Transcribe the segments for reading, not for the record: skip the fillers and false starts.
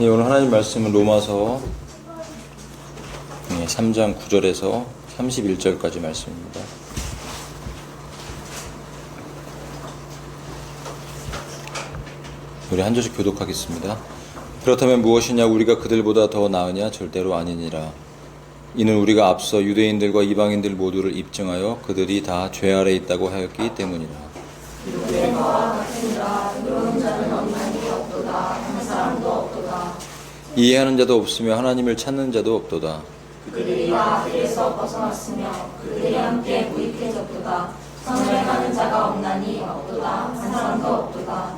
오늘 하나님 말씀은 로마서 3장 9절에서 31절까지 말씀입니다. 우리 한 절씩 교독하겠습니다. 그렇다면 무엇이냐? 우리가 그들보다 더 나으냐? 절대로 아니니라. 이는 우리가 앞서 유대인들과 이방인들 모두를 입증하여 그들이 다 죄 아래 있다고 하였기 때문이라. 유대인과 같으니라. 의로운 자는 없나니 없도다. 한 사람도 없도다. 이해하는 자도 없으며 하나님을 찾는 자도 없도다. 그들이 다 길에서 벗어났으며 그들이 함께 무익해졌도다. 선을 행하는 자가 없나니 없도다. 한 사람도 없도다.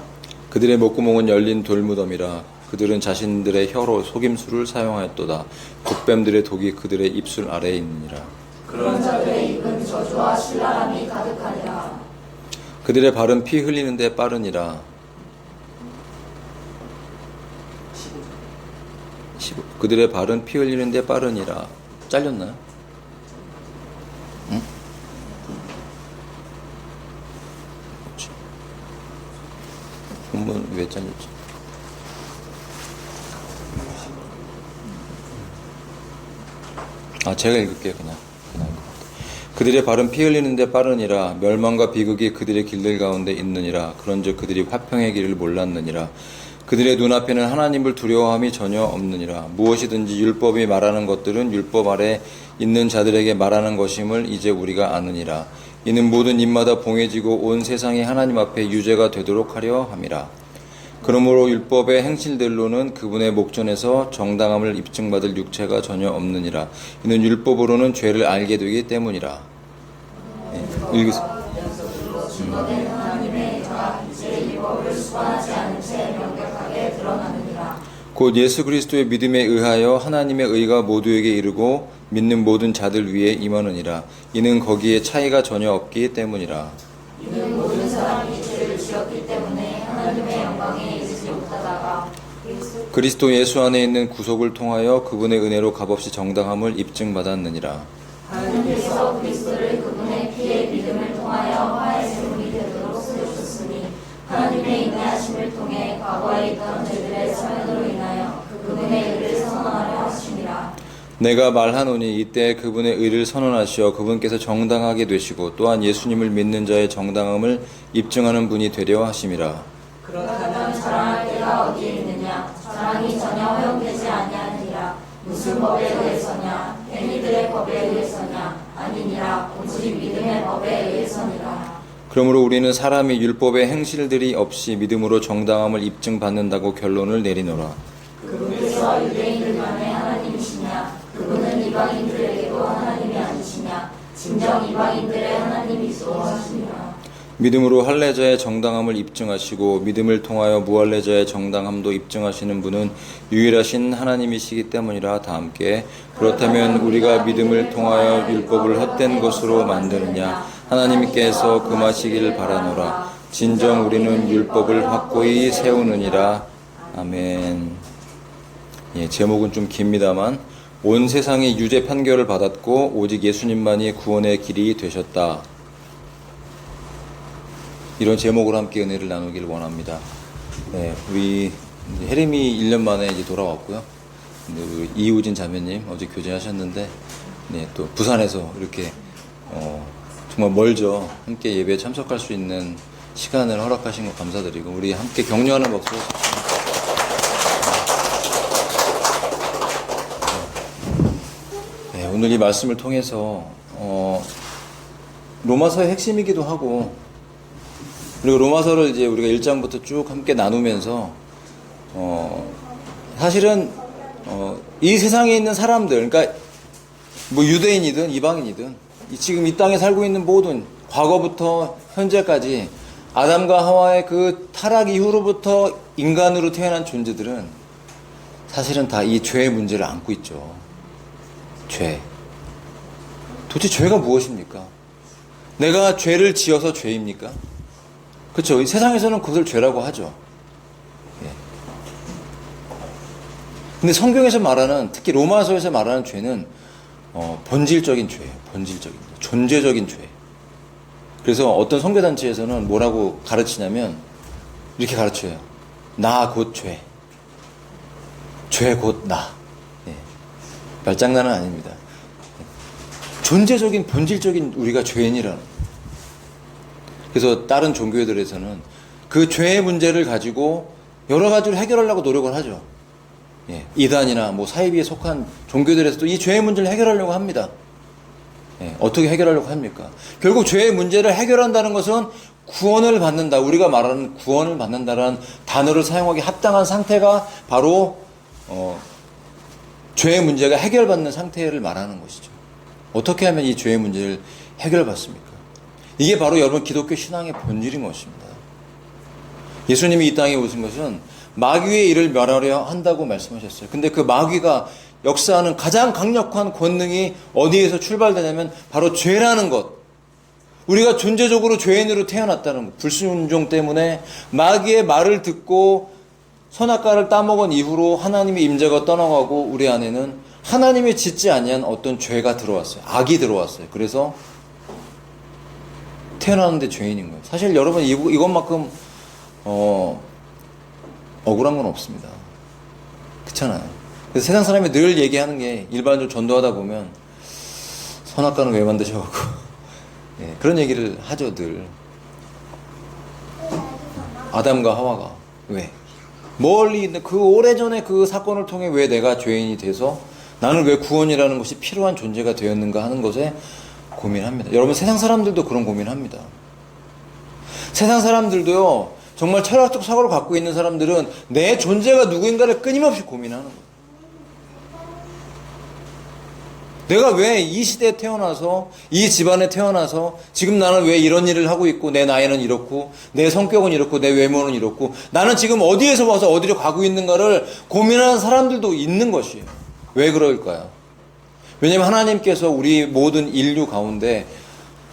그들의 목구멍은 열린 돌무덤이라. 그들은 자신들의 혀로 속임수를 사용하였도다. 독뱀들의 독이 그들의 입술 아래에 있느니라. 그런 자들의 입은 저주와 신랄함이 가득하니라. 그들의 발은 피 흘리는 데 빠르니라. 그들의 발은 피 흘리는 데 빠르니라. 잘렸나요? 응? 본문 왜 잘렸지? 제가 읽을게요. 그냥 그들의 발은 피 흘리는 데 빠르니라. 멸망과 비극이 그들의 길들 가운데 있느니라. 그런즉 그들이 화평의 길을 몰랐느니라. 그들의 눈앞에는 하나님을 두려워함이 전혀 없느니라. 무엇이든지 율법이 말하는 것들은 율법 아래 있는 자들에게 말하는 것임을 이제 우리가 아느니라. 이는 모든 입마다 봉해지고 온 세상이 하나님 앞에 유죄가 되도록 하려 함이라. 그러므로 율법의 행실들로는 그분의 목전에서 정당함을 입증받을 육체가 전혀 없느니라. 이는 율법으로는 죄를 알게 되기 때문이라. 읽으세요. 곧 예수 그리스도의 믿음에 의하여 하나님의 의가 모두에게 이르고 믿는 모든 자들 위에 임하느니라. 이는 거기에 차이가 전혀 없기 때문이라. 이는 모든 사람이 죄를 지었기 때문에 하나님의 영광에 이르지 못하다가 그리스도 예수 안에 있는 구속을 통하여 그분의 은혜로 값없이 정당함을 입증받았느니라. 하나님께서 그리스도를 그분의 피의 믿음을 통하여 화의 제물이 되도록 쓰셨으니 하나님의 인내하심을 통해 과거에 있던 죄들의 사면으로 인하여 그분의 의를 선언하려 하심이라. 내가 말하노니 이때 그분의 의를 선언하시어 그분께서 정당하게 되시고 또한 예수님을 믿는 자의 정당함을 입증하는 분이 되려 하심이라. 그렇다면 자랑할 때가 어디에 있느냐? 자랑이 전혀 허용되지 아니하니라. 무슨 법에 의해서냐? 행위들의 법에 의해서냐? 아니니라. 오직 믿음의 법에 의해서니라. 그러므로 우리는 사람이 율법의 행실들이 없이 믿음으로 정당함을 입증받는다고 결론을 내리노라. 그분께서 유대인들만의 하나님이시냐? 그분은 이방인들에게도 하나님이 아니시냐? 진정 이방인들의 하나님이시오 하시니라. 믿음으로 할례자의 정당함을 입증하시고 믿음을 통하여 무할례자의 정당함도 입증하시는 분은 유일하신 하나님이시기 때문이라. 다 함께 그렇다면 우리가 믿음을 통하여 율법을 헛된 것으로 만드느냐? 하나님께서 금하시기를 바라노라. 진정 우리는 율법을 확고히 세우느니라. 아멘. 제목은 좀 깁니다만 온 세상이 유죄 판결을 받았고 오직 예수님만이 구원의 길이 되셨다. 이런 제목으로 함께 은혜를 나누기를 원합니다. 우리 혜림이 1년 만에 이제 돌아왔고요. 우리 이우진 자매님 어제 교제하셨는데, 또 부산에서 이렇게 정말 멀죠. 함께 예배에 참석할 수 있는 시간을 허락하신 것 감사드리고 우리 함께 격려하는 박수. 오늘 이 말씀을 통해서 로마서의 핵심이기도 하고, 그리고 로마서를 이제 우리가 1장부터 쭉 함께 나누면서 사실은 이 세상에 있는 사람들, 그러니까 뭐 유대인이든 이방인이든 지금 이 땅에 살고 있는 모든 과거부터 현재까지 아담과 하와의 그 타락 이후로부터 인간으로 태어난 존재들은 사실은 다 이 죄의 문제를 안고 있죠. 죄. 도대체 죄가 무엇입니까? 내가 죄를 지어서 죄입니까? 그렇죠. 이 세상에서는 그것을 죄라고 하죠. 근데 성경에서 말하는, 특히 로마서에서 말하는 죄는 본질적인 죄예요. 본질적인 죄. 존재적인 죄. 그래서 어떤 선교단체에서는 뭐라고 가르치냐면 이렇게 가르쳐요. 나 곧 죄. 죄 곧 나. 예. 말장난은 아닙니다. 존재적인 본질적인 우리가 죄인이라는. 그래서 다른 종교들에서는 그 죄의 문제를 가지고 여러 가지로 해결하려고 노력을 하죠. 예. 이단이나 뭐 사이비에 속한 종교들에서도 이 죄의 문제를 해결하려고 합니다. 예. 어떻게 해결하려고 합니까? 결국 죄의 문제를 해결한다는 것은 구원을 받는다. 우리가 말하는 구원을 받는다라는 단어를 사용하기 합당한 상태가 바로 죄의 문제가 해결받는 상태를 말하는 것이죠. 어떻게 하면 이 죄의 문제를 해결받습니까? 이게 바로 여러분 기독교 신앙의 본질인 것입니다. 예수님이 이 땅에 오신 것은 마귀의 일을 멸하려 한다고 말씀하셨어요. 근데 그 마귀가 역사하는 가장 강력한 권능이 어디에서 출발되냐면 바로 죄라는 것. 우리가 존재적으로 죄인으로 태어났다는 것. 불순종 때문에 마귀의 말을 듣고 선악과를 따먹은 이후로 하나님의 임재가 떠나가고 우리 안에는 하나님이 짓지 아니한 어떤 죄가 들어왔어요. 악이 들어왔어요. 그래서 태어나는데 죄인인 거예요. 사실 여러분 이것만큼 억울한 건 없습니다. 그렇잖아요. 그래서 세상 사람이 늘 얘기하는 게 일반적으로 전도하다 보면 선악과는 왜 만드셔갖고 예, 그런 얘기를 하죠 늘. 아담과 하와가 왜? 멀리 있는 그 오래전에 그 사건을 통해 왜 내가 죄인이 돼서 나는 왜 구원이라는 것이 필요한 존재가 되었는가 하는 것에 고민합니다. 여러분 세상 사람들도 그런 고민합니다. 세상 사람들도요 정말 철학적 사고를 갖고 있는 사람들은 내 존재가 누구인가를 끊임없이 고민하는 거예요. 내가 왜 이 시대에 태어나서 이 집안에 태어나서 지금 나는 왜 이런 일을 하고 있고 내 나이는 이렇고 내 성격은 이렇고 내 외모는 이렇고 나는 지금 어디에서 와서 어디로 가고 있는가를 고민하는 사람들도 있는 것이에요. 왜 그럴까요? 왜냐하면 하나님께서 우리 모든 인류 가운데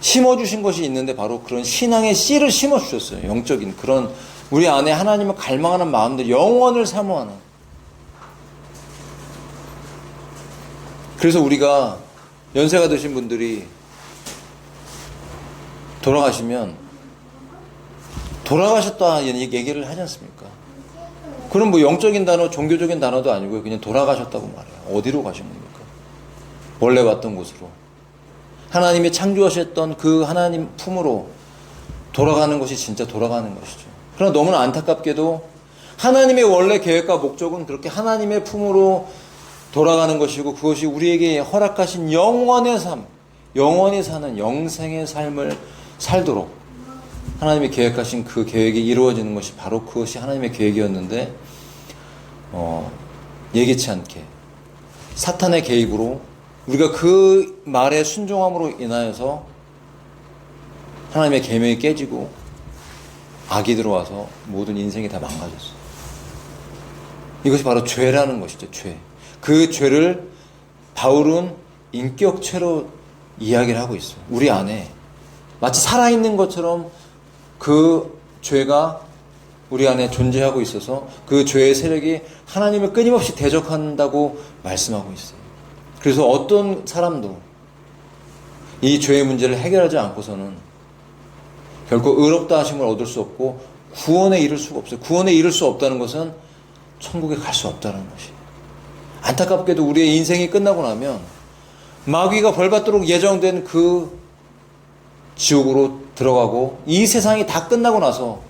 심어주신 것이 있는데 바로 그런 신앙의 씨를 심어주셨어요. 영적인 그런 우리 안에 하나님을 갈망하는 마음들, 영원을 사모하는. 그래서 우리가 연세가 드신 분들이 돌아가시면 돌아가셨다 얘기를 하지 않습니까? 그럼 뭐 영적인 단어, 종교적인 단어도 아니고요. 그냥 돌아가셨다고 말해요. 어디로 가신 겁니까? 원래 왔던 곳으로. 하나님이 창조하셨던 그 하나님 품으로 돌아가는 것이 진짜 돌아가는 것이죠. 그러나 너무나 안타깝게도 하나님의 원래 계획과 목적은 그렇게 하나님의 품으로 돌아가는 것이고 그것이 우리에게 허락하신 영원의 삶, 영원히 사는 영생의 삶을 살도록 하나님이 계획하신 그 계획이 이루어지는 것이 바로 그것이 하나님의 계획이었는데 예기치 않게 사탄의 개입으로 우리가 그 말에 순종함으로 인하여서 하나님의 계명이 깨지고 악이 들어와서 모든 인생이 다 망가졌어요. 이것이 바로 죄라는 것이죠. 죄. 그 죄를 바울은 인격체로 이야기를 하고 있어요. 우리 안에 마치 살아있는 것처럼 그 죄가 우리 안에 존재하고 있어서 그 죄의 세력이 하나님을 끊임없이 대적한다고 말씀하고 있어요. 그래서 어떤 사람도 이 죄의 문제를 해결하지 않고서는 결코 의롭다 하심을 얻을 수 없고 구원에 이를 수가 없어요. 구원에 이를 수 없다는 것은 천국에 갈 수 없다는 것이에요. 안타깝게도 우리의 인생이 끝나고 나면 마귀가 벌받도록 예정된 그 지옥으로 들어가고 이 세상이 다 끝나고 나서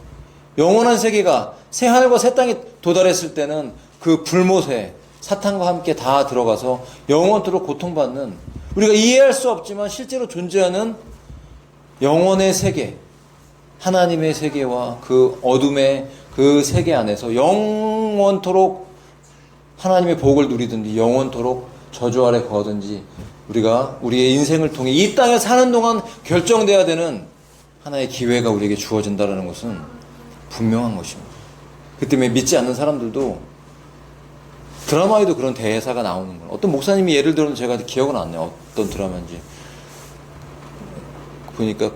영원한 세계가 새 하늘과 새 땅에 도달했을 때는 그 불못에 사탄과 함께 다 들어가서 영원토록 고통받는 우리가 이해할 수 없지만 실제로 존재하는 영원의 세계, 하나님의 세계와 그 어둠의 그 세계 안에서 영원토록 하나님의 복을 누리든지 영원토록 저주 아래 거하든지 우리가 우리의 인생을 통해 이 땅에 사는 동안 결정돼야 되는 하나의 기회가 우리에게 주어진다는 것은 분명한 것입니다. 그 때문에 믿지 않는 사람들도 드라마에도 그런 대사가 나오는 거예요. 어떤 목사님이 예를 들어서 제가 기억은 안 나요. 어떤 드라마인지 보니까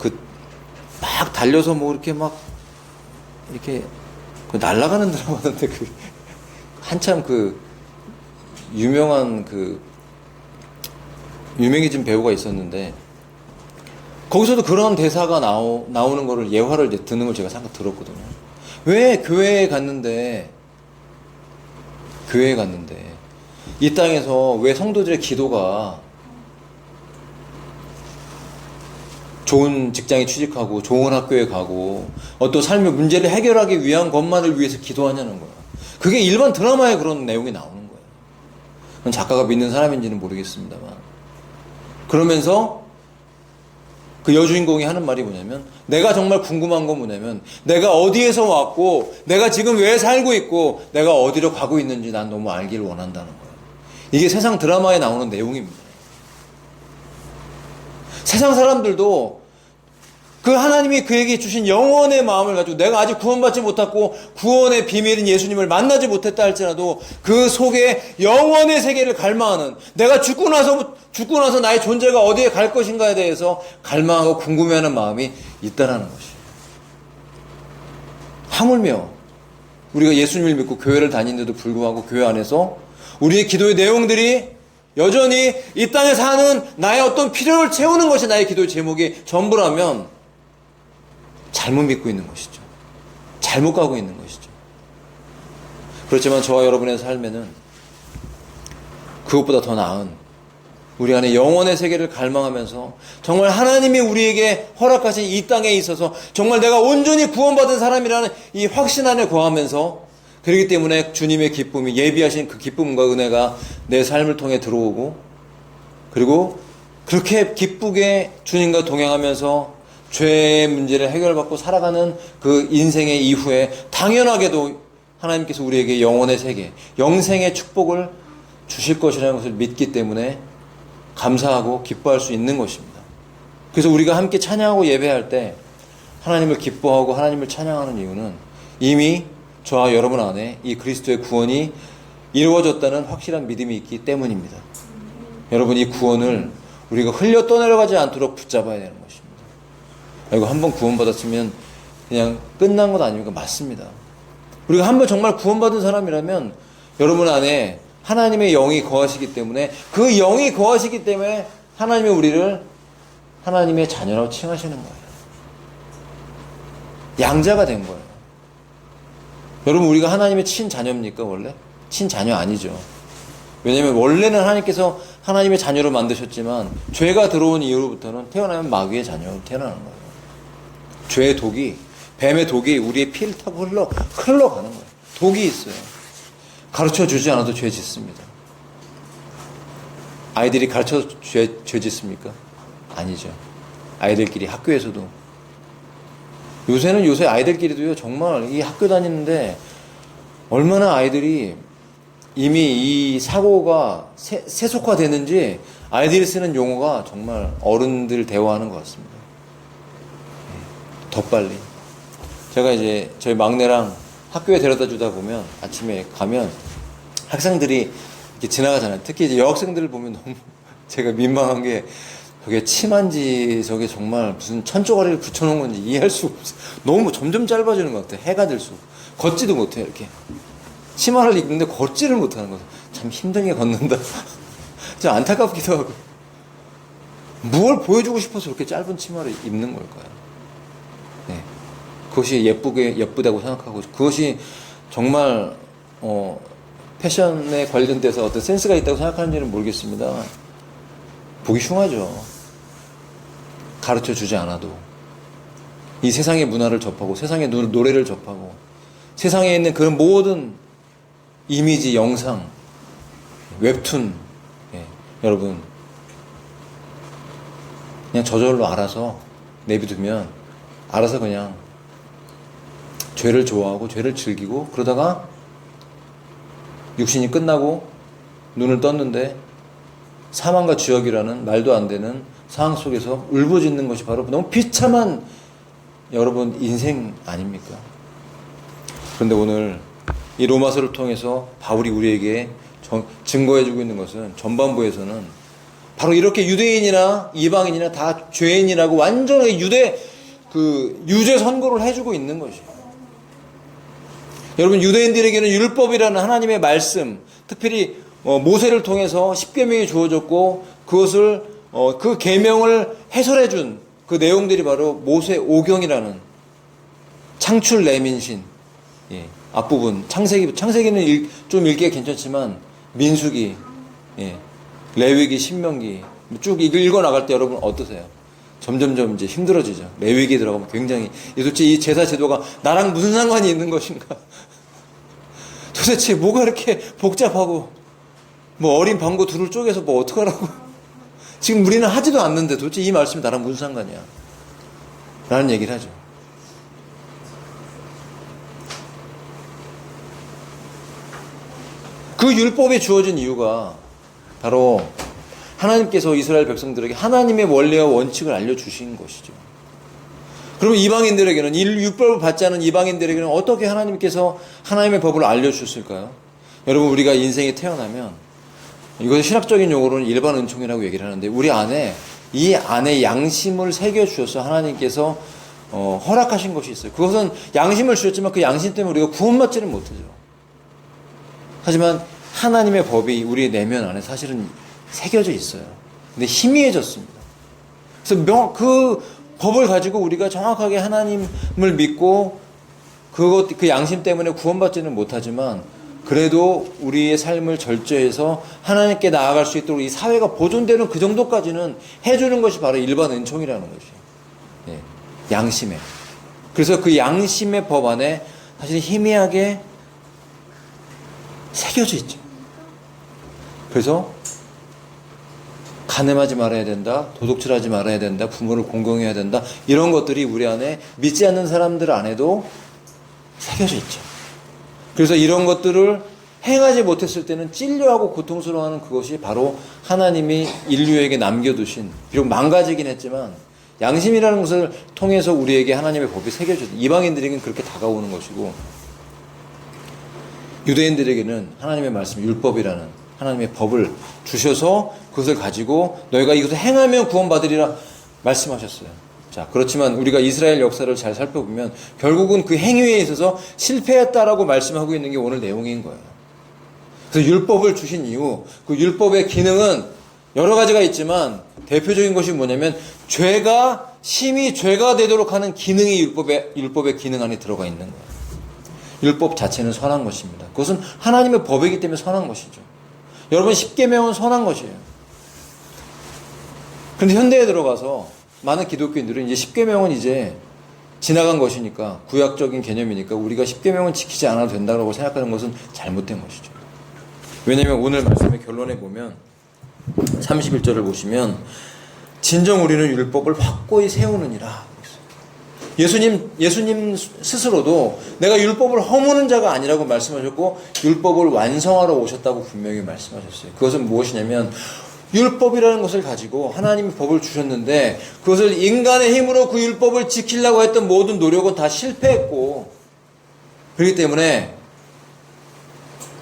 막 달려서 뭐 이렇게 막 이렇게 날아가는 드라마인데 한참 유명한 유명해진 배우가 있었는데 거기서도 그런 대사가 나오는 거를 예화를 듣는 걸 제가 잠깐 들었거든요. 왜 교회에 갔는데 교회에 갔는데 이 땅에서 왜 성도들의 기도가 좋은 직장에 취직하고 좋은 학교에 가고 어떤 삶의 문제를 해결하기 위한 것만을 위해서 기도하냐는 거야. 그게 일반 드라마에 그런 내용이 나오는 거예요. 그건 작가가 믿는 사람인지는 모르겠습니다만. 그러면서 그 여주인공이 하는 말이 뭐냐면, 내가 정말 궁금한 건 뭐냐면 내가 어디에서 왔고 내가 지금 왜 살고 있고 내가 어디로 가고 있는지 난 너무 알기를 원한다는 거예요. 이게 세상 드라마에 나오는 내용입니다. 세상 사람들도 그 하나님이 그에게 주신 영원의 마음을 가지고 내가 아직 구원받지 못했고 구원의 비밀인 예수님을 만나지 못했다 할지라도 그 속에 영원의 세계를 갈망하는, 내가 죽고 나서 나의 존재가 어디에 갈 것인가에 대해서 갈망하고 궁금해하는 마음이 있다라는 것이에요. 하물며 우리가 예수님을 믿고 교회를 다니는데도 불구하고 교회 안에서 우리의 기도의 내용들이 여전히 이 땅에 사는 나의 어떤 필요를 채우는 것이 나의 기도의 제목이 전부라면 잘못 믿고 있는 것이죠. 잘못 가고 있는 것이죠. 그렇지만 저와 여러분의 삶에는 그것보다 더 나은 우리 안에 영원의 세계를 갈망하면서 정말 하나님이 우리에게 허락하신 이 땅에 있어서 정말 내가 온전히 구원받은 사람이라는 이 확신 안에 거하면서, 그렇기 때문에 주님의 기쁨이, 예비하신 그 기쁨과 은혜가 내 삶을 통해 들어오고, 그리고 그렇게 기쁘게 주님과 동행하면서 죄의 문제를 해결받고 살아가는 그 인생의 이후에 당연하게도 하나님께서 우리에게 영원의 세계, 영생의 축복을 주실 것이라는 것을 믿기 때문에 감사하고 기뻐할 수 있는 것입니다. 그래서 우리가 함께 찬양하고 예배할 때 하나님을 기뻐하고 하나님을 찬양하는 이유는 이미 저와 여러분 안에 이 그리스도의 구원이 이루어졌다는 확실한 믿음이 있기 때문입니다. 여러분, 이 구원을 우리가 흘려 떠내려가지 않도록 붙잡아야 되는 것입니다. 이거 한번 구원받았으면 그냥 끝난 것 아닙니까? 맞습니다. 우리가 한번 정말 구원받은 사람이라면 여러분 안에 하나님의 영이 거하시기 때문에, 그 영이 거하시기 때문에 하나님이 우리를 하나님의 자녀라고 칭하시는 거예요. 양자가 된 거예요. 여러분, 우리가 하나님의 친자녀입니까? 원래? 친자녀 아니죠. 왜냐하면 원래는 하나님께서 하나님의 자녀로 만드셨지만 죄가 들어온 이후로부터는 태어나면 마귀의 자녀로 태어나는 거예요. 죄의 독이, 뱀의 독이 우리의 피를 타고 흘러가는 거예요. 독이 있어요. 가르쳐주지 않아도 죄 짓습니다. 아이들이 가르쳐 죄 짓습니까? 아니죠. 아이들끼리 학교에서도. 요새 아이들끼리도요, 정말 이 학교 다니는데 얼마나 아이들이 이미 이 사고가 세속화되는지 아이들이 쓰는 용어가 정말 어른들 대화하는 것 같습니다. 더 빨리. 제가 이제 저희 막내랑 학교에 데려다 주다 보면 아침에 가면 학생들이 이렇게 지나가잖아요. 특히 이제 여학생들을 보면 너무 제가 민망한 게, 저게 치마인지 저게 정말 무슨 천조가리를 붙여놓은 건지 이해할 수가 없어요. 너무 점점 짧아지는 것 같아요. 해가 들수록. 걷지도 못해요. 이렇게 치마를 입는데 걷지를 못하는 거죠. 참 힘들게 걷는다. 좀 안타깝기도 하고. 무엇을 보여주고 싶어서 그렇게 짧은 치마를 입는 걸까요? 네. 그것이 예쁘다고 생각하고, 그것이 정말 패션에 관련돼서 어떤 센스가 있다고 생각하는지는 모르겠습니다. 보기 흉하죠. 가르쳐 주지 않아도 이 세상의 문화를 접하고 세상의 노래를 접하고 세상에 있는 그런 모든 이미지, 영상, 웹툰, 여러분 그냥 저절로 알아서 내비두면 알아서 그냥 죄를 좋아하고 죄를 즐기고, 그러다가 육신이 끝나고 눈을 떴는데 사망과 지옥이라는 말도 안 되는 상황 속에서 울부짖는 것이 바로 너무 비참한 여러분 인생 아닙니까? 그런데 오늘 이 로마서를 통해서 바울이 우리에게 증거해주고 있는 것은, 전반부에서는 바로 이렇게 유대인이나 이방인이나 다 죄인이라고 완전하게 유죄 선고를 해주고 있는 것이에요. 여러분, 유대인들에게는 율법이라는 하나님의 말씀, 특별히 모세를 통해서 십계명이 주어졌고, 그것을 그 계명을 해설해준 그 내용들이 바로 모세 오경이라는 창출 내민신, 예, 앞부분 창세기는 좀 읽기가 괜찮지만 민수기, 예, 레위기, 신명기 쭉 읽어 나갈 때 여러분 어떠세요? 점점점 이제 힘들어지죠. 레위기 들어가면 굉장히 도대체 이 제사 제도가 나랑 무슨 상관이 있는 것인가? 도대체 뭐가 이렇게 복잡하고 뭐 어린 방구 둘을 쪼개서 뭐 어떡하라고? 지금 우리는 하지도 않는데 도대체 이 말씀이 나랑 무슨 상관이야? 라는 얘기를 하죠. 그 율법이 주어진 이유가 바로 하나님께서 이스라엘 백성들에게 하나님의 원리와 원칙을 알려주신 것이죠. 그러면 이방인들에게는, 이 율법을 받지 않은 이방인들에게는 어떻게 하나님께서 하나님의 법을 알려주셨을까요? 여러분, 우리가 인생에 태어나면, 이것은 신학적인 용어로는 일반 은총이라고 얘기를 하는데, 우리 안에, 이 안에 양심을 새겨주셔서 하나님께서 허락하신 것이 있어요. 그것은 양심을 주셨지만 그 양심 때문에 우리가 구원받지는 못하죠. 하지만 하나님의 법이 우리 내면 안에 사실은 새겨져 있어요. 근데 희미해졌습니다. 그래서 그 법을 가지고 우리가 정확하게 하나님을 믿고 그 양심 때문에 구원받지는 못하지만 그래도 우리의 삶을 절제해서 하나님께 나아갈 수 있도록 이 사회가 보존되는 그 정도까지는 해주는 것이 바로 일반 은총이라는 것이에요. 예, 양심에. 그래서 그 양심의 법 안에 사실 희미하게 새겨져 있죠. 그래서 간음하지 말아야 된다, 도둑질하지 말아야 된다, 부모를 공경해야 된다, 이런 것들이 우리 안에 믿지 않는 사람들 안에도 새겨져 있죠. 그래서 이런 것들을 행하지 못했을 때는 찔려하고 고통스러워하는 그것이 바로 하나님이 인류에게 남겨두신, 비록 망가지긴 했지만 양심이라는 것을 통해서 우리에게 하나님의 법이 새겨져요. 이방인들에게는 그렇게 다가오는 것이고, 유대인들에게는 하나님의 말씀, 율법이라는 하나님의 법을 주셔서 그것을 가지고 너희가 이것을 행하면 구원받으리라 말씀하셨어요. 자, 그렇지만 우리가 이스라엘 역사를 잘 살펴보면 결국은 그 행위에 있어서 실패했다라고 말씀하고 있는 게 오늘 내용인 거예요. 그래서 율법을 주신 이후 그 율법의 기능은 여러 가지가 있지만 대표적인 것이 뭐냐면 죄가 심히 죄가 되도록 하는 기능이 율법의 기능 안에 들어가 있는 거예요. 율법 자체는 선한 것입니다. 그것은 하나님의 법이기 때문에 선한 것이죠. 여러분, 십계명은 선한 것이에요. 그런데 현대에 들어가서 많은 기독교인들은 이제 십계명은 이제 지나간 것이니까, 구약적인 개념이니까 우리가 십계명은 지키지 않아도 된다고 생각하는 것은 잘못된 것이죠. 왜냐하면 오늘 말씀의 결론에 보면 31절을 보시면 진정 우리는 율법을 확고히 세우느니라. 예수님 스스로도 내가 율법을 허무는 자가 아니라고 말씀하셨고 율법을 완성하러 오셨다고 분명히 말씀하셨어요. 그것은 무엇이냐면 율법이라는 것을 가지고 하나님의 법을 주셨는데 그것을 인간의 힘으로 그 율법을 지키려고 했던 모든 노력은 다 실패했고, 그렇기 때문에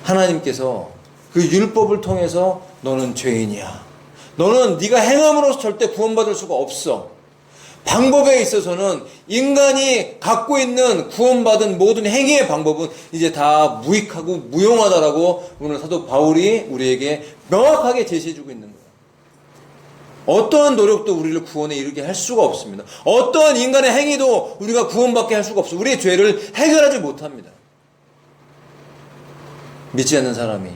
하나님께서 그 율법을 통해서 너는 죄인이야, 너는 네가 행함으로써 절대 구원받을 수가 없어, 방법에 있어서는 인간이 갖고 있는 구원받은 모든 행위의 방법은 이제 다 무익하고 무용하다라고 오늘 사도 바울이 우리에게 명확하게 제시해주고 있는 거예요. 어떠한 노력도 우리를 구원에 이르게 할 수가 없습니다. 어떠한 인간의 행위도 우리가 구원받게 할 수가 없어요. 우리의 죄를 해결하지 못합니다. 믿지 않는 사람이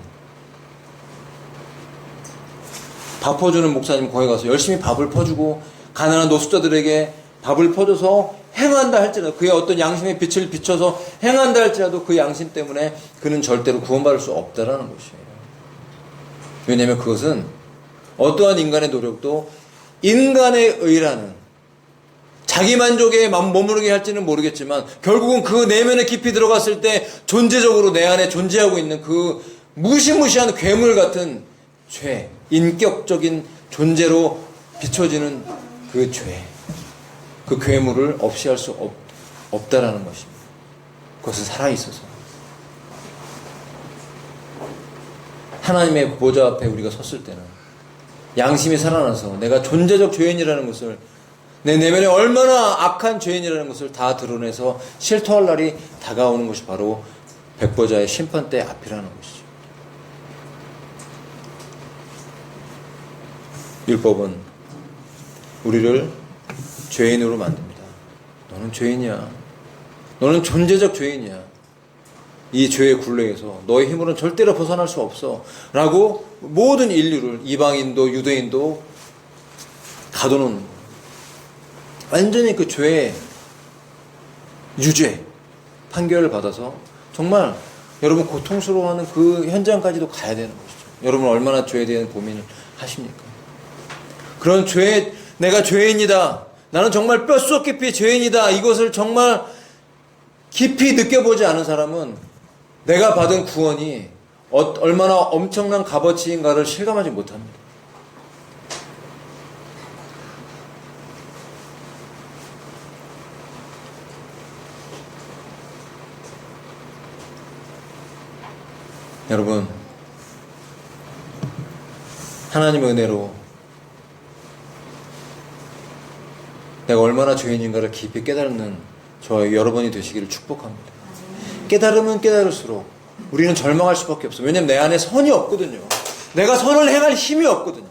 밥 퍼주는 목사님 거기 가서 열심히 밥을 퍼주고 가난한 노숙자들에게 밥을 퍼줘서 행한다 할지라도, 그의 어떤 양심의 빛을 비춰서 행한다 할지라도 그 양심 때문에 그는 절대로 구원받을 수 없다라는 것이에요. 왜냐하면 그것은 어떠한 인간의 노력도 인간의 의라는 자기 만족에 머무르게 할지는 모르겠지만 결국은 그 내면에 깊이 들어갔을 때 존재적으로 내 안에 존재하고 있는 그 무시무시한 괴물 같은 죄, 인격적인 존재로 비춰지는 그 죄, 그 괴물을 없이 할 수 없다라는 것입니다. 그것은 살아있어서 하나님의 보좌 앞에 우리가 섰을 때는 양심이 살아나서 내가 존재적 죄인이라는 것을, 내 내면에 얼마나 악한 죄인이라는 것을 다 드러내서 실토할 날이 다가오는 것이 바로 백보자의 심판대 앞이라는 것이죠. 율법은 우리를 죄인으로 만듭니다. 너는 죄인이야. 너는 존재적 죄인이야. 이 죄의 굴레에서 너의 힘으로는 절대로 벗어날 수 없어 라고 모든 인류를, 이방인도 유대인도 가둬놓는 거예요. 완전히 그 죄의 유죄 판결을 받아서 정말 여러분 고통스러워하는 그 현장까지도 가야 되는 것이죠. 여러분 얼마나 죄에 대한 고민을 하십니까? 그런 죄, 내가 죄인이다, 나는 정말 뼛속 깊이 죄인이다, 이것을 정말 깊이 느껴보지 않은 사람은 내가 받은 구원이 얼마나 엄청난 값어치인가를 실감하지 못합니다. 여러분, 하나님의 은혜로 내가 얼마나 죄인인가를 깊이 깨닫는 저와 여러분이 되시기를 축복합니다. 깨달으면 깨달을수록 우리는 절망할 수밖에 없어요. 왜냐하면 내 안에 선이 없거든요. 내가 선을 행할 힘이 없거든요.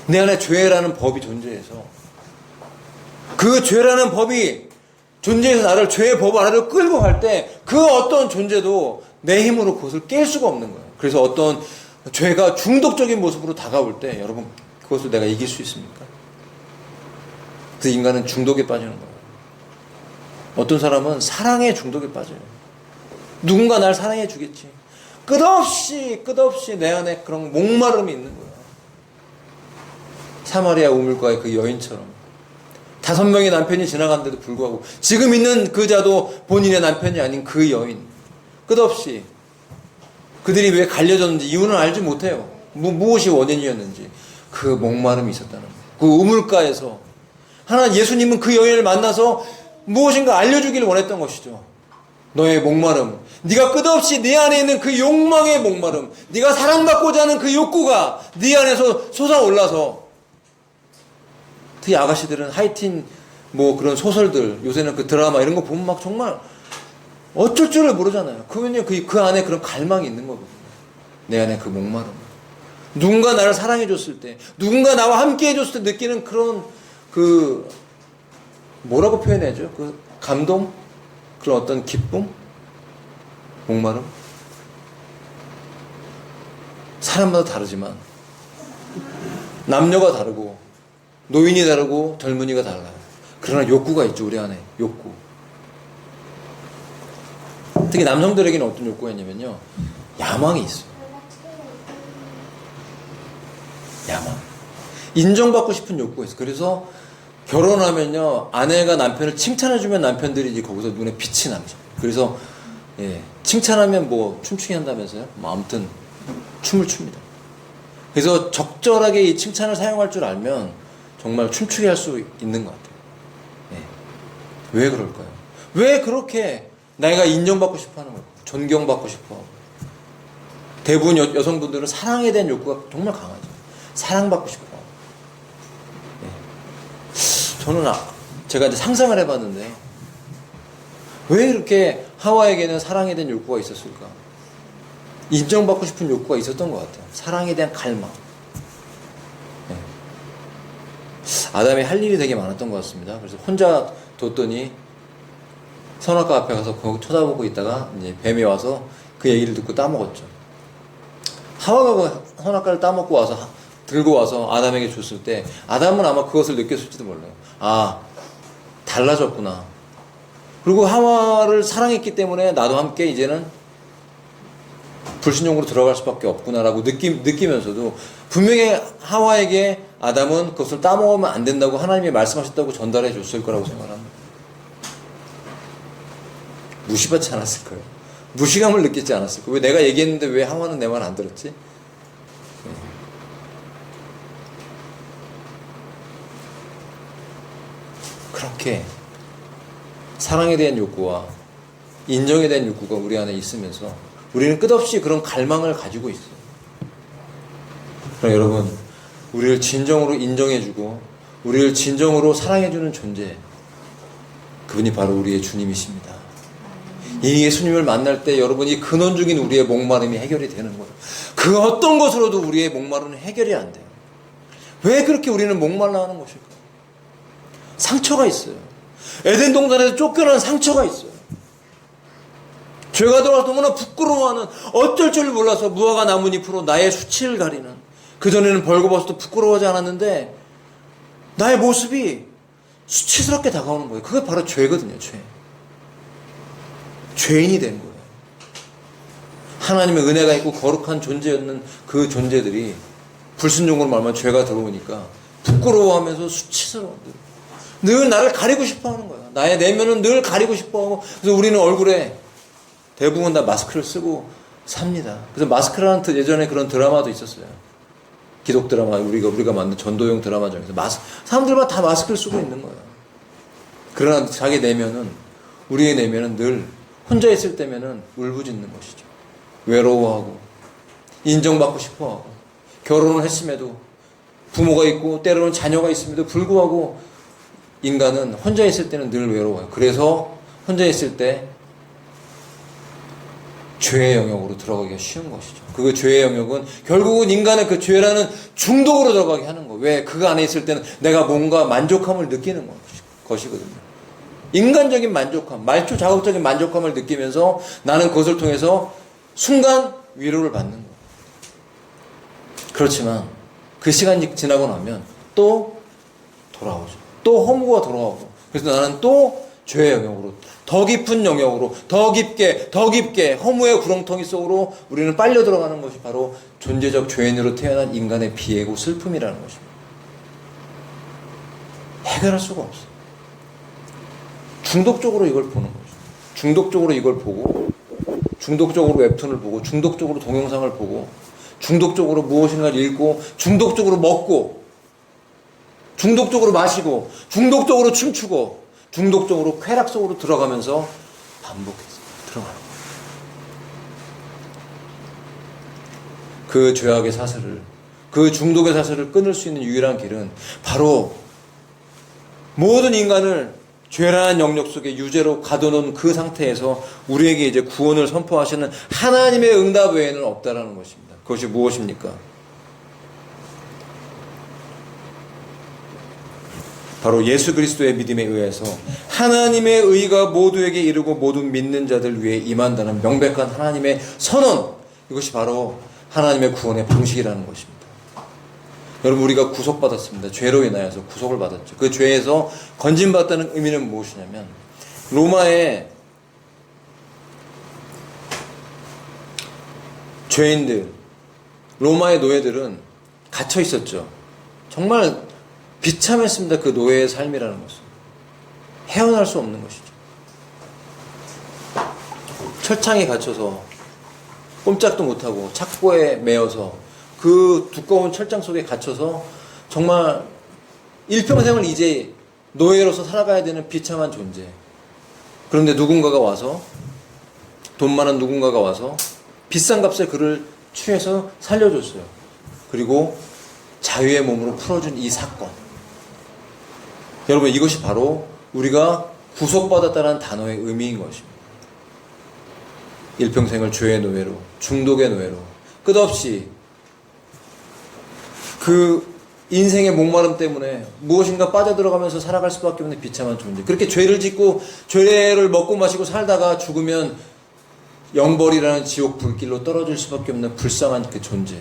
내 안에 죄라는 법이 존재해서 그 죄라는 법이 존재해서 나를 죄의 법 아래로 끌고 갈 때 그 어떤 존재도 내 힘으로 그것을 깰 수가 없는 거예요. 그래서 어떤 죄가 중독적인 모습으로 다가올 때 여러분 그것을 내가 이길 수 있습니까? 그 인간은 중독에 빠지는 거예요. 어떤 사람은 사랑의 중독에 빠져요. 누군가 날 사랑해 주겠지. 끝없이 내 안에 그런 목마름이 있는 거예요. 사마리아 우물가의 그 여인처럼 5명의 남편이 지나간데도 불구하고 지금 있는 그 자도 본인의 남편이 아닌 그 여인, 끝없이 그들이 왜 갈려졌는지 이유는 알지 못해요. 무엇이 원인이었는지. 그 목마름이 있었다는 거예요. 그 우물가에서 예수님은 그 여인을 만나서 무엇인가 알려주기를 원했던 것이죠. 너의 목마름, 네가 끝없이 네 안에 있는 그 욕망의 목마름, 네가 사랑받고자 하는 그 욕구가 네 안에서 솟아올라서, 특히 아가씨들은 하이틴 그런 소설들, 요새는 그 드라마 이런 거 보면 막 정말 어쩔 줄을 모르잖아요. 그러면 그 안에 그런 갈망이 있는 거거든요. 내 안에 그 목마름. 누군가 나를 사랑해줬을 때, 누군가 나와 함께 해줬을 때 느끼는 그런 뭐라고 표현해야죠? 그 감동? 그런 어떤 기쁨? 목마름? 사람마다 다르지만 남녀가 다르고 노인이 다르고 젊은이가 달라요. 그러나 욕구가 있죠. 우리 안에 욕구. 특히 남성들에게는 어떤 욕구가 있냐면요, 야망이 있어요. 야망. 인정받고 싶은 욕구가 있어요. 그래서 결혼하면요, 아내가 남편을 칭찬해주면 남편들이 이제 거기서 눈에 빛이 나죠. 그래서 칭찬하면 춤추게 한다면서요. 아무튼 춤을 춥니다. 그래서 적절하게 이 칭찬을 사용할 줄 알면 정말 춤추게 할 수 있는 것 같아요. 왜 그럴까요? 왜 그렇게 내가 인정받고 싶어하는 걸까요? 존경받고 싶어하고. 대부분 여성분들은 사랑에 대한 욕구가 정말 강하죠. 사랑받고 싶어하고. 저는 제가 이제 상상을 해봤는데 왜 이렇게 하와에게는 사랑에 대한 욕구가 있었을까? 인정받고 싶은 욕구가 있었던 것 같아요. 사랑에 대한 갈망. 아담이 할 일이 되게 많았던 것 같습니다. 그래서 혼자 뒀더니 선악과 앞에 가서 거기 쳐다보고 있다가 이제 뱀이 와서 그 얘기를 듣고 따먹었죠. 하와가 그 선악과를 따먹고 와서 들고 와서 아담에게 줬을 때 아담은 아마 그것을 느꼈을지도 몰라요. 아, 달라졌구나. 그리고 하와를 사랑했기 때문에 나도 함께 이제는 불신용으로 들어갈 수밖에 없구나라고 느끼면서도 분명히 하와에게 아담은 그것을 따먹으면 안 된다고 하나님이 말씀하셨다고 전달해 줬을 거라고 생각합니다. 무시받지 않았을까요? 무시감을 느끼지 않았을까요? 왜 내가 얘기했는데 왜 하와는 내 말 안 들었지? 그렇게 사랑에 대한 욕구와 인정에 대한 욕구가 우리 안에 있으면서 우리는 끝없이 그런 갈망을 가지고 있어요. 그럼 여러분, 우리를 진정으로 인정해주고 우리를 진정으로 사랑해주는 존재, 그분이 바로 우리의 주님이십니다. 이 예수님을 만날 때 여러분이 근원적인 우리의 목마름이 해결이 되는 거예요. 그 어떤 것으로도 우리의 목마름은 해결이 안 돼요. 왜 그렇게 우리는 목말라 하는 것일까요? 상처가 있어요. 에덴 동산에서 쫓겨난 상처가 있어요. 죄가 들어와서 너무나 부끄러워하는, 어쩔 줄 몰라서 무화과 나뭇잎으로 나의 수치를 가리는, 그전에는 벌거벗어도 부끄러워하지 않았는데 나의 모습이 수치스럽게 다가오는 거예요. 그게 바로 죄거든요. 죄인이 된 거예요. 하나님의 은혜가 있고 거룩한 존재였는 그 존재들이 불순종으로 말하면 죄가 들어오니까 부끄러워하면서 수치스러워. 늘 나를 가리고 싶어 하는 거야. 나의 내면은 늘 가리고 싶어 하고, 그래서 우리는 얼굴에 대부분 다 마스크를 쓰고 삽니다. 그래서 마스크라는 예전에 그런 드라마도 있었어요. 기독 드라마, 우리가 만든 전도용 드라마 중에서 사람들만 다 마스크를 쓰고 있는 거예요. 그러나 자기 내면은, 우리의 내면은 늘 혼자 있을 때면은 울부짖는 것이죠. 외로워하고 인정받고 싶어하고, 결혼을 했음에도 부모가 있고 때로는 자녀가 있음에도 불구하고 인간은 혼자 있을 때는 늘 외로워요. 그래서 혼자 있을 때 죄의 영역으로 들어가기가 쉬운 것이죠. 그 죄의 영역은 결국은 인간의 그 죄라는 중독으로 들어가게 하는 거. 왜? 그 안에 있을 때는 내가 뭔가 만족함을 느끼는 것이거든요. 인간적인 만족함, 말초 자극적인 만족함을 느끼면서 나는 그것을 통해서 순간 위로를 받는 거예요. 그렇지만 그 시간이 지나고 나면 또 돌아오죠. 또 허무가 돌아오고, 그래서 나는 또 죄의 영역으로, 더 깊은 영역으로, 더 깊게 허무의 구렁텅이 속으로 우리는 빨려 들어가는 것이 바로 존재적 죄인으로 태어난 인간의 비애고 슬픔이라는 것입니다. 해결할 수가 없어요. 중독적으로 이걸 보는 거죠. 중독적으로 이걸 보고, 중독적으로 웹툰을 보고, 중독적으로 동영상을 보고, 중독적으로 무엇인가를 읽고, 중독적으로 먹고, 중독적으로 마시고, 중독적으로 춤추고, 중독적으로 쾌락 속으로 들어가면서 반복해서 들어가는 거예요. 그 죄악의 사슬을, 그 중독의 사슬을 끊을 수 있는 유일한 길은 바로 모든 인간을 죄라는 영역 속에 유죄로 가둬놓은 그 상태에서 우리에게 이제 구원을 선포하시는 하나님의 응답 외에는 없다라는 것입니다. 그것이 무엇입니까? 바로 예수 그리스도의 믿음에 의해서 하나님의 의가 모두에게 이르고 모든 믿는 자들 위에 임한다는 명백한 하나님의 선언, 이것이 바로 하나님의 구원의 방식이라는 것입니다. 여러분, 우리가 구속받았습니다. 죄로 인하여서 구속을 받았죠. 그 죄에서 건진받았다는 의미는 무엇이냐면, 로마의 죄인들, 로마의 노예들은 갇혀 있었죠. 정말 비참했습니다. 그 노예의 삶이라는 것은. 헤어날 수 없는 것이죠. 철창에 갇혀서 꼼짝도 못하고 착고에 매여서 그 두꺼운 철장 속에 갇혀서 정말 일평생을 이제 노예로서 살아가야 되는 비참한 존재. 그런데 누군가가 와서, 돈 많은 누군가가 와서 비싼 값에 그를 취해서 살려줬어요. 그리고 자유의 몸으로 풀어준 이 사건. 여러분, 이것이 바로 우리가 구속받았다는 단어의 의미인 것입니다. 일평생을 죄의 노예로, 중독의 노예로, 끝없이 그 인생의 목마름 때문에 무엇인가 빠져들어가면서 살아갈 수밖에 없는 비참한 존재. 그렇게 죄를 짓고 죄를 먹고 마시고 살다가 죽으면 영벌이라는 지옥 불길로 떨어질 수밖에 없는 불쌍한 그 존재.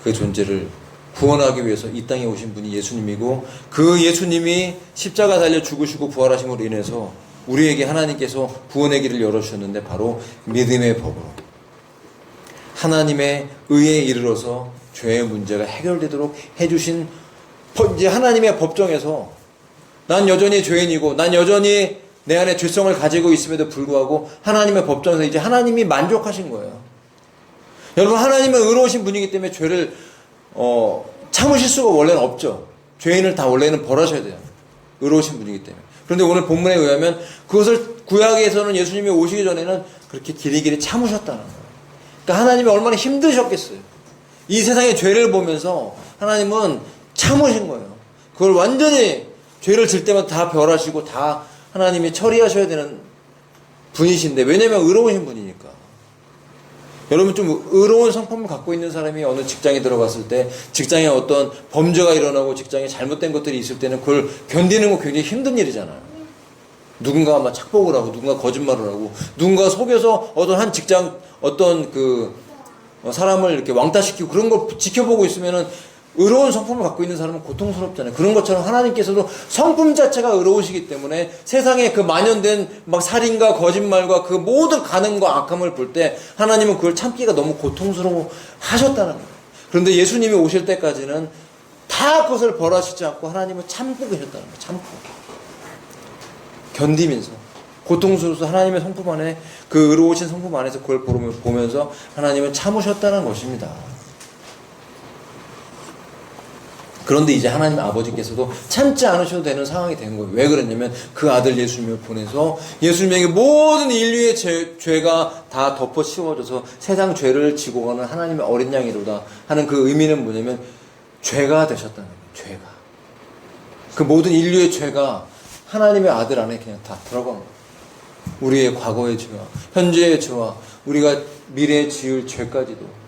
그 존재를 구원하기 위해서 이 땅에 오신 분이 예수님이고, 그 예수님이 십자가 달려 죽으시고 부활하심으로 인해서 우리에게 하나님께서 구원의 길을 열어주셨는데, 바로 믿음의 법으로 하나님의 의에 이르러서 죄의 문제가 해결되도록 해주신 이제 하나님의 법정에서 난 여전히 죄인이고 난 여전히 내 안에 죄성을 가지고 있음에도 불구하고 하나님의 법정에서 이제 하나님이 만족하신 거예요. 여러분, 하나님은 의로우신 분이기 때문에 죄를 참으실 수가 원래는 없죠. 죄인을 다 원래는 벌하셔야 돼요. 의로우신 분이기 때문에. 그런데 오늘 본문에 의하면 그것을 구약에서는 예수님이 오시기 전에는 그렇게 길이길이 참으셨다는 거예요. 그러니까 하나님이 얼마나 힘드셨겠어요. 이 세상의 죄를 보면서 하나님은 참으신 거예요. 그걸 완전히 죄를 질 때마다 다 벌하시고 다 하나님이 처리하셔야 되는 분이신데, 왜냐면 의로우신 분이니까. 여러분, 좀 의로운 성품을 갖고 있는 사람이 어느 직장에 들어갔을 때, 직장에 어떤 범죄가 일어나고 직장에 잘못된 것들이 있을 때는 그걸 견디는 거 굉장히 힘든 일이잖아요. 누군가 막 착복을 하고 누군가 거짓말을 하고 누군가 속여서 어떤 한 직장 어떤 사람을 이렇게 왕따시키고 그런 걸 지켜보고 있으면은 의로운 성품을 갖고 있는 사람은 고통스럽잖아요. 그런 것처럼 하나님께서도 성품 자체가 의로우시기 때문에 세상에 그 만연된 막 살인과 거짓말과 그 모든 가능과 악함을 볼 때 하나님은 그걸 참기가 너무 고통스러워 하셨다는 거예요. 그런데 예수님이 오실 때까지는 다 그것을 벌하시지 않고 하나님은 참고 계셨다는 거예요. 참고. 견디면서. 고통스러워서 하나님의 성품 안에 그 의로우신 성품 안에서 그걸 보면서 하나님은 참으셨다는 것입니다. 그런데 이제 하나님 아버지께서도 참지 않으셔도 되는 상황이 된 거예요. 왜 그랬냐면 그 아들 예수님을 보내서 예수님에게 모든 인류의 죄가 다 덮어 씌워져서 세상 죄를 지고 가는 하나님의 어린 양이로다 하는 그 의미는 뭐냐면 죄가 되셨다는 거예요. 죄가. 그 모든 인류의 죄가 하나님의 아들 안에 그냥 다 들어간 거예요. 우리의 과거의 죄와 현재의 죄와 우리가 미래에 지을 죄까지도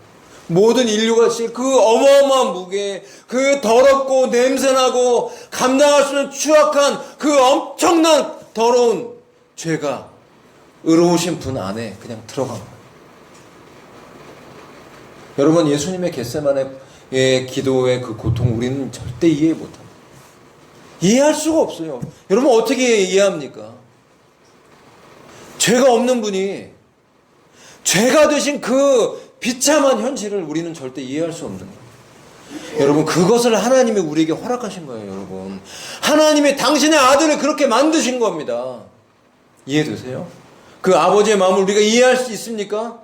모든 인류가 질 그 어마어마한 무게, 그 더럽고 냄새나고 감당할 수 없는 추악한 그 엄청난 더러운 죄가 의로우신 분 안에 그냥 들어간 거예요. 여러분, 예수님의 겟세마네의 기도의 그 고통 우리는 절대 이해 못합니다. 이해할 수가 없어요. 여러분 어떻게 이해합니까? 죄가 없는 분이 죄가 되신 그 비참한 현실을 우리는 절대 이해할 수 없는 거예요. 여러분 그것을 하나님이 우리에게 허락하신 거예요. 여러분 하나님이 당신의 아들을 그렇게 만드신 겁니다. 이해되세요? 그 아버지의 마음을 우리가 이해할 수 있습니까?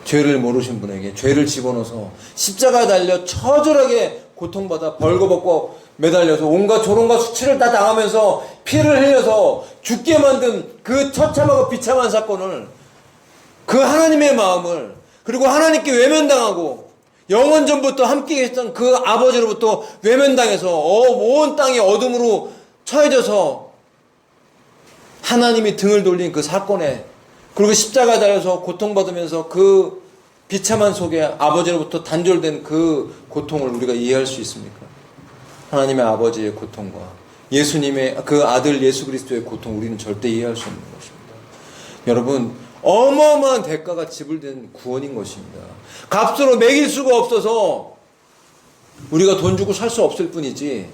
죄를 모르신 분에게 죄를 집어넣어서 십자가에 달려 처절하게 고통받아 벌거벗고 매달려서 온갖 조롱과 수치를 다 당하면서 피를 흘려서 죽게 만든 그 처참하고 비참한 사건을 그 하나님의 마음을 그리고 하나님께 외면당하고 영원 전부터 함께 계셨던 그 아버지로부터 외면당해서 온 땅이 어둠으로 처해져서 하나님이 등을 돌린 그 사건에 그리고 십자가에 달려서 고통받으면서 그 비참한 속에 아버지로부터 단절된 그 고통을 우리가 이해할 수 있습니까? 하나님의 아버지의 고통과 예수님의 그 아들 예수 그리스도의 고통 우리는 절대 이해할 수 없는 것입니다. 여러분 어마어마한 대가가 지불된 구원인 것입니다. 값으로 매길 수가 없어서 우리가 돈 주고 살 수 없을 뿐이지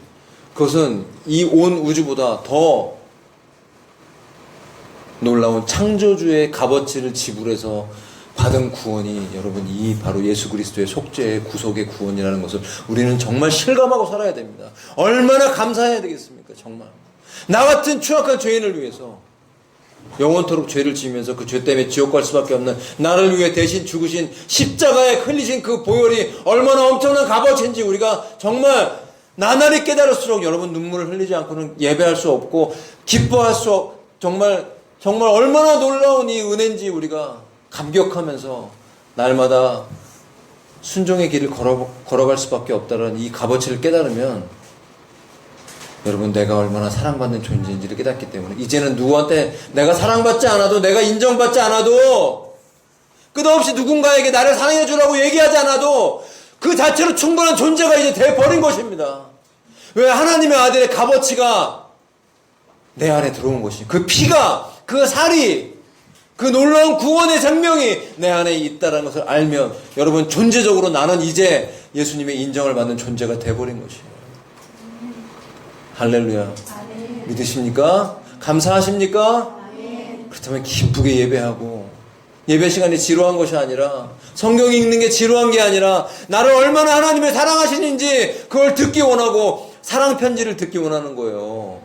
그것은 이 온 우주보다 더 놀라운 창조주의 값어치를 지불해서 받은 구원이 여러분 이 바로 예수 그리스도의 속죄의 구속의 구원이라는 것을 우리는 정말 실감하고 살아야 됩니다. 얼마나 감사해야 되겠습니까? 정말 나 같은 추악한 죄인을 위해서 영원토록 죄를 지으면서 그 죄 때문에 지옥 갈 수밖에 없는 나를 위해 대신 죽으신 십자가에 흘리신 그 보혈이 얼마나 엄청난 값어치인지 우리가 정말 나날이 깨달을수록 여러분 눈물을 흘리지 않고는 예배할 수 없고 기뻐할 수 정말 얼마나 놀라운 이 은혜인지 우리가 감격하면서 날마다 순종의 길을 걸어갈 수밖에 없다는 이 값어치를 깨달으면 여러분 내가 얼마나 사랑받는 존재인지를 깨닫기 때문에 이제는 누구한테 내가 사랑받지 않아도 내가 인정받지 않아도 끝없이 누군가에게 나를 사랑해 주라고 얘기하지 않아도 그 자체로 충분한 존재가 이제 돼버린 것입니다. 왜? 하나님의 아들의 값어치가 내 안에 들어온 것이 그 피가 그 살이 그 놀라운 구원의 생명이 내 안에 있다는 것을 알면 여러분 존재적으로 나는 이제 예수님의 인정을 받는 존재가 돼버린 것이에요. 할렐루야. 아멘. 믿으십니까? 감사하십니까? 아멘. 그렇다면 기쁘게 예배하고 예배 시간이 지루한 것이 아니라 성경 읽는 게 지루한 게 아니라 나를 얼마나 하나님이 사랑하시는지 그걸 듣기 원하고 사랑 편지를 듣기 원하는 거예요.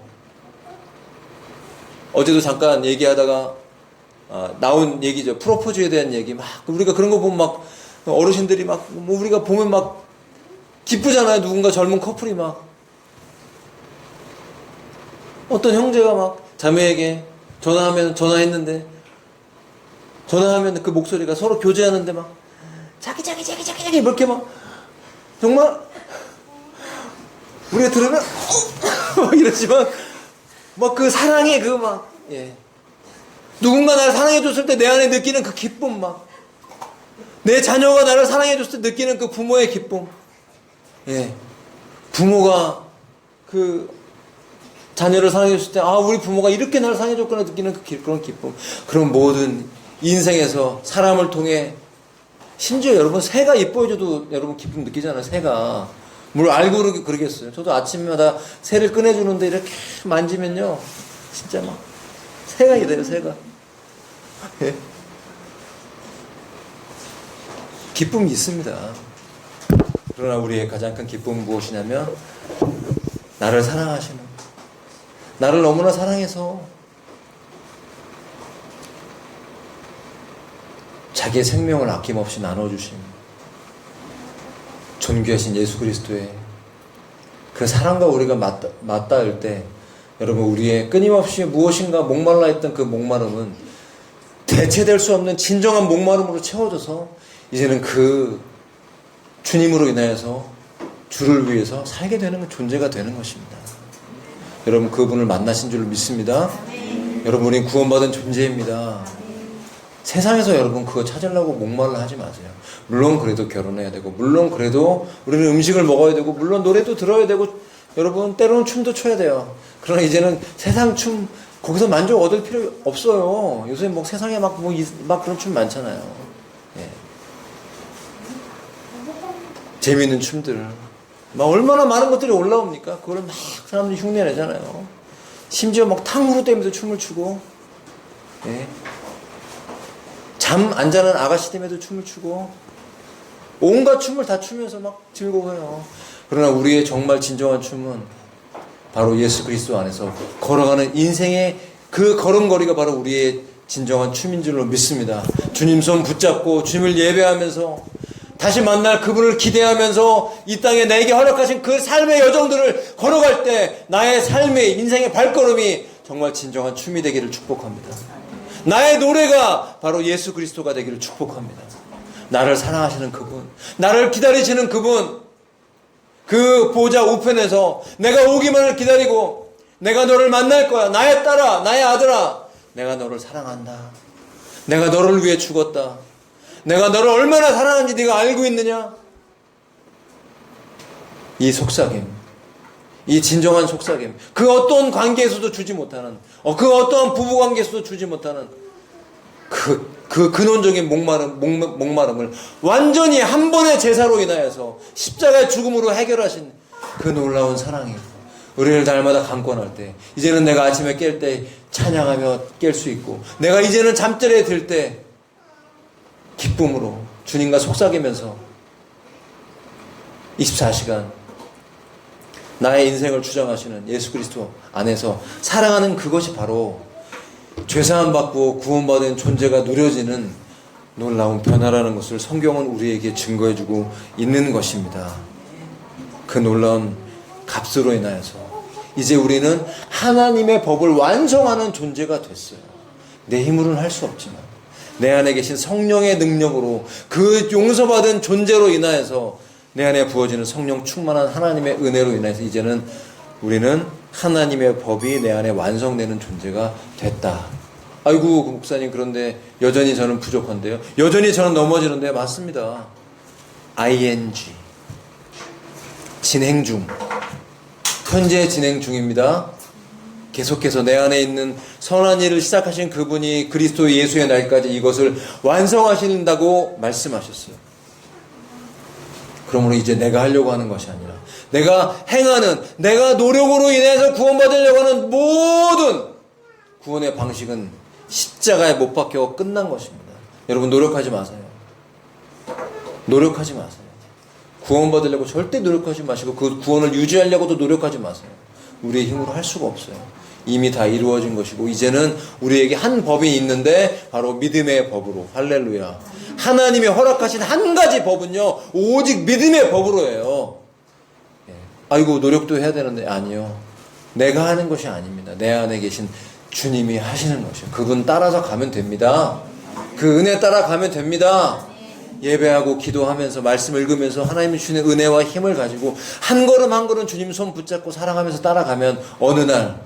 어제도 잠깐 얘기하다가 나온 얘기죠. 프로포즈에 대한 얘기 막 우리가 그런 거 보면 막 어르신들이 막 뭐 우리가 보면 막 기쁘잖아요. 누군가 젊은 커플이 막 어떤 형제가 막 자매에게 전화했는데 전화하면 그 목소리가 서로 교제하는데 막 자기 이렇게 막 정말 우리가 들으면 이러지만 막 그 사랑의 그 막 누군가 나를 사랑해줬을 때 내 안에 느끼는 그 기쁨 막 내 자녀가 나를 사랑해줬을 때 느끼는 그 부모의 기쁨 부모가 그 자녀를 사랑해줬을 때, 우리 부모가 이렇게 나를 사랑해줬구나 느끼는 그런 기쁨. 그런 모든 인생에서 사람을 통해, 심지어 여러분 새가 이뻐해줘도 여러분 기쁨 느끼잖아요. 새가. 뭘 알고 그러겠어요. 저도 아침마다 새를 꺼내주는데 이렇게 만지면요, 진짜 막 새가 이래요. 새가. 기쁨이 있습니다. 그러나 우리의 가장 큰 기쁨은 무엇이냐면, 나를 사랑하시는, 나를 너무나 사랑해서 자기의 생명을 아낌없이 나눠주신 존귀하신 예수 그리스도의 그 사랑과 우리가 맞닿을 때, 여러분, 우리의 끊임없이 무엇인가 목말라 했던 그 목마름은 대체될 수 없는 진정한 목마름으로 채워져서 이제는 그 주님으로 인하여서 주를 위해서 살게 되는 존재가 되는 것입니다. 여러분, 그분을 만나신 줄로 믿습니다. 여러분, 우리는 구원받은 존재입니다. 세상에서 여러분 그거 찾으려고 목말라 하지 마세요. 물론 그래도 결혼해야 되고, 물론 그래도 우리는 음식을 먹어야 되고, 물론 노래도 들어야 되고, 여러분 때로는 춤도 춰야 돼요. 그러나 이제는 세상 춤 거기서 만족 얻을 필요 없어요. 요새 뭐 세상에 막 그런 춤 많잖아요. 예. 재미있는 춤들 막 얼마나 많은 것들이 올라옵니까? 그걸 막 사람들이 흉내내잖아요. 심지어 막 탕후루 때문에도 춤을 추고, 예. 잠 안 자는 아가씨 때문에도 춤을 추고, 온갖 춤을 다 추면서 막 즐거워해요. 그러나 우리의 정말 진정한 춤은 바로 예수 그리스도 안에서 걸어가는 인생의 그 걸음걸이가 바로 우리의 진정한 춤인 줄로 믿습니다. 주님 손 붙잡고 주님을 예배하면서 다시 만날 그분을 기대하면서 이 땅에 내게 허락하신 그 삶의 여정들을 걸어갈 때 나의 삶의 인생의 발걸음이 정말 진정한 춤이 되기를 축복합니다. 나의 노래가 바로 예수 그리스도가 되기를 축복합니다. 나를 사랑하시는 그분, 나를 기다리시는 그분, 그 보좌 우편에서 내가 오기만을 기다리고 내가 너를 만날 거야. 나의 딸아, 나의 아들아, 내가 너를 사랑한다. 내가 너를 위해 죽었다. 내가 너를 얼마나 사랑하는지 네가 알고 있느냐? 이 속삭임, 이 진정한 속삭임, 그 어떤 관계에서도 주지 못하는, 그 어떠한 부부관계에서도 주지 못하는 그 근원적인 목마름을 완전히 한 번의 제사로 인하여서 십자가의 죽음으로 해결하신 그 놀라운 사랑이 우리를 날마다 강권할 때, 이제는 내가 아침에 깰 때 찬양하며 깰 수 있고, 내가 이제는 잠자리에 들 때 기쁨으로 주님과 속삭이면서 24시간 나의 인생을 주장하시는 예수 그리스도 안에서 사랑하는 그것이 바로 죄사함 받고 구원받은 존재가 누려지는 놀라운 변화라는 것을 성경은 우리에게 증거해주고 있는 것입니다. 그 놀라운 값으로 인하여서 이제 우리는 하나님의 법을 완성하는 존재가 됐어요. 내 힘으로는 할 수 없지만 내 안에 계신 성령의 능력으로 그 용서받은 존재로 인하여서 내 안에 부어지는 성령 충만한 하나님의 은혜로 인해서 이제는 우리는 하나님의 법이 내 안에 완성되는 존재가 됐다. 아이고 목사님, 그런데 여전히 저는 부족한데요. 여전히 저는 넘어지는데, 맞습니다. ing 진행 중, 현재 진행 중입니다. 계속해서 내 안에 있는 선한 일을 시작하신 그분이 그리스도 예수의 날까지 이것을 완성하신다고 말씀하셨어요. 그러므로 이제 내가 하려고 하는 것이 아니라 내가 행하는, 내가 노력으로 인해서 구원받으려고 하는 모든 구원의 방식은 십자가에 못 박혀 끝난 것입니다. 여러분, 노력하지 마세요. 노력하지 마세요. 구원받으려고 절대 노력하지 마시고 그 구원을 유지하려고도 노력하지 마세요. 우리의 힘으로 할 수가 없어요. 이미 다 이루어진 것이고 이제는 우리에게 한 법이 있는데 바로 믿음의 법으로, 할렐루야, 하나님이 허락하신 한 가지 법은요 오직 믿음의 법으로 해요. 아이고 노력도 해야 되는데, 아니요, 내가 하는 것이 아닙니다. 내 안에 계신 주님이 하시는 것이요. 그분 따라서 가면 됩니다. 그 은혜 따라 가면 됩니다. 예배하고 기도하면서 말씀 읽으면서 하나님이 주시는 은혜와 힘을 가지고 한 걸음 한 걸음 주님 손 붙잡고 사랑하면서 따라가면 어느 날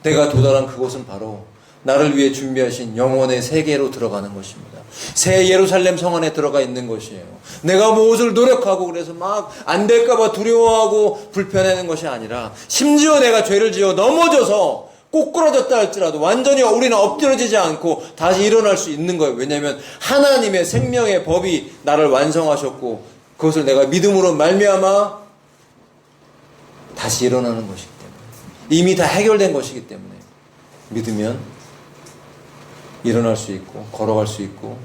내가 도달한 그곳은 바로 나를 위해 준비하신 영원의 세계로 들어가는 것입니다. 새 예루살렘 성 안에 들어가 있는 것이에요. 내가 무엇을 노력하고 그래서 막 안 될까봐 두려워하고 불편해하는 것이 아니라, 심지어 내가 죄를 지어 넘어져서 꼬꾸라졌다 할지라도 완전히 우리는 엎드려지지 않고 다시 일어날 수 있는 거예요. 왜냐하면 하나님의 생명의 법이 나를 완성하셨고, 그것을 내가 믿음으로 말미암아 다시 일어나는 것이기 때문에, 이미 다 해결된 것이기 때문에 믿으면 일어날 수 있고 걸어갈 수 있고,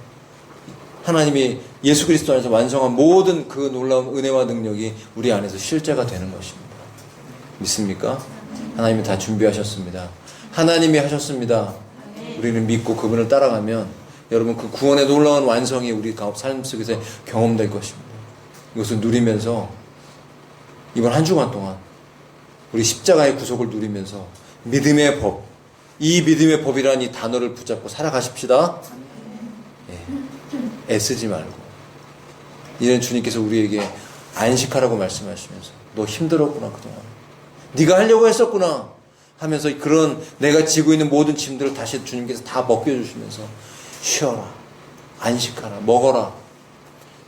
하나님이 예수 그리스도 안에서 완성한 모든 그 놀라운 은혜와 능력이 우리 안에서 실제가 되는 것입니다. 믿습니까? 하나님이 다 준비하셨습니다. 하나님이 하셨습니다. 우리는 믿고 그분을 따라가면 여러분, 그 구원의 놀라운 완성이 우리 삶 속에서 경험될 것입니다. 이것을 누리면서 이번 한 주간 동안 우리 십자가의 구속을 누리면서 믿음의 법, 이 믿음의 법이라는 이 단어를 붙잡고 살아가십시다. 애쓰지 말고. 이런 주님께서 우리에게 안식하라고 말씀하시면서, 너 힘들었구나 그동안, 네가 하려고 했었구나 하면서 그런 내가 지고 있는 모든 짐들을 다시 주님께서 다 벗겨주시면서, 쉬어라, 안식하라, 먹어라,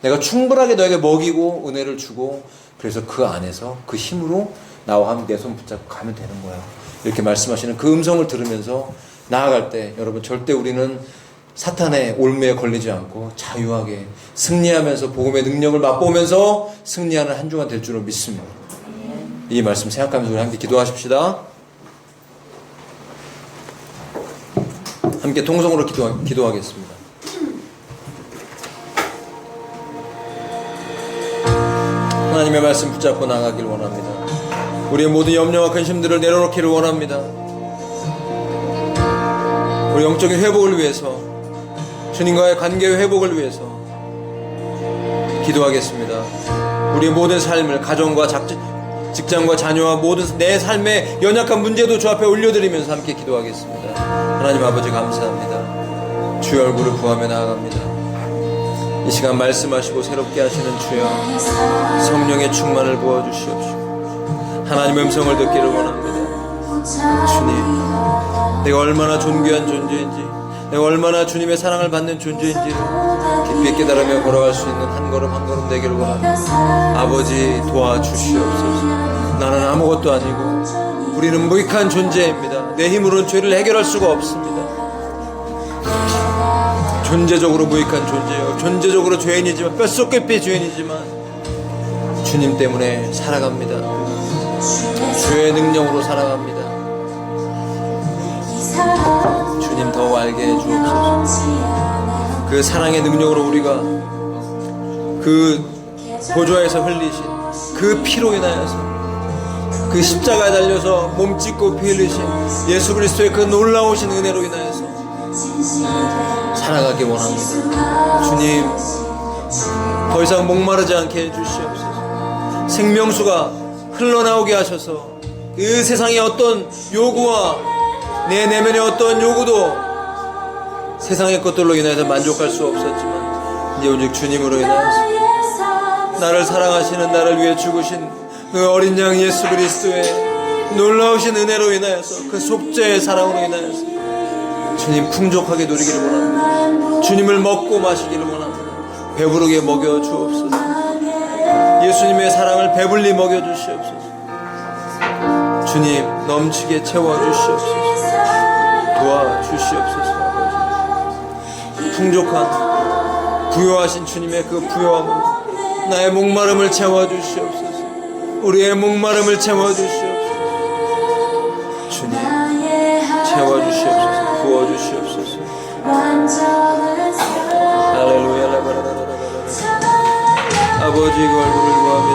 내가 충분하게 너에게 먹이고 은혜를 주고, 그래서 그 안에서 그 힘으로 나와 함께 내 손 붙잡고 가면 되는 거야. 이렇게 말씀하시는 그 음성을 들으면서 나아갈 때 여러분, 절대 우리는 사탄의 올무에 걸리지 않고 자유하게 승리하면서 복음의 능력을 맛보면서 승리하는 한 주간 될 줄로 믿습니다. 이 말씀 생각하면서 우리 함께 기도하십시다. 함께 통성으로 기도하겠습니다. 하나님의 말씀 붙잡고 나가길 원합니다. 우리의 모든 염려와 근심들을 내려놓기를 원합니다. 우리 영적인 회복을 위해서, 주님과의 관계의 회복을 위해서 기도하겠습니다. 우리의 모든 삶을, 가정과 직장과 자녀와 모든 내 삶의 연약한 문제도 주 앞에 올려드리면서 함께 기도하겠습니다. 하나님 아버지, 감사합니다. 주의 얼굴을 구하며 나아갑니다. 이 시간 말씀하시고 새롭게 하시는 주여, 성령의 충만을 부어주시옵시고 하나님의 음성을 듣기를 원합니다. 주님, 내가 얼마나 존귀한 존재인지, 내가 얼마나 주님의 사랑을 받는 존재인지를 깊이 깨달으며 걸어갈 수 있는 한 걸음 한 걸음 되기를 원합니다. 아버지, 도와주시옵소서. 나는 아무것도 아니고 우리는 무익한 존재입니다. 내 힘으로는 죄를 해결할 수가 없습니다. 존재적으로 무익한 존재요, 존재적으로 죄인이지만, 뼛속깊이 죄인이지만 주님 때문에 살아갑니다. 주의 능력으로 살아갑니다. 주님, 더 알게 해주옵소서. 그 사랑의 능력으로 우리가 그 보좌에서 흘리신 그 피로 인하여서, 그 십자가에 달려서 몸 찢고 피 흘리신 예수 그리스도의 그 놀라우신 은혜로 인하여서 살아가기 원합니다. 주님, 더 이상 목마르지 않게 해주시옵소서. 생명수가 흘러나오게 하셔서 그 세상의 어떤 요구와 내 내면의 어떤 요구도 세상의 것들로 인해서 만족할 수 없었지만, 이제 오직 주님으로 인하여서, 나를 사랑하시는, 나를 위해 죽으신 그 어린 양 예수 그리스도의 놀라우신 은혜로 인하여서, 그 속죄의 사랑으로 인하여서 주님 풍족하게 누리기를 원합니다. 주님을 먹고 마시기를 원합니다. 배부르게 먹여 주옵소서. 예수님의 사랑을 배불리 먹여 주시옵소서. 주님, 넘치게 채워 주시옵소서. 도와주시옵소서. 풍족한 부요하신 주님의 그 부요함으로 나의 목마름을 채워주시옵소서. 우리의 목마름을 채워주시옵소서. 주님, 채워주시옵소서. 부어주시옵소서. 할렐루야. 아버지, 그 얼굴을 구합니다.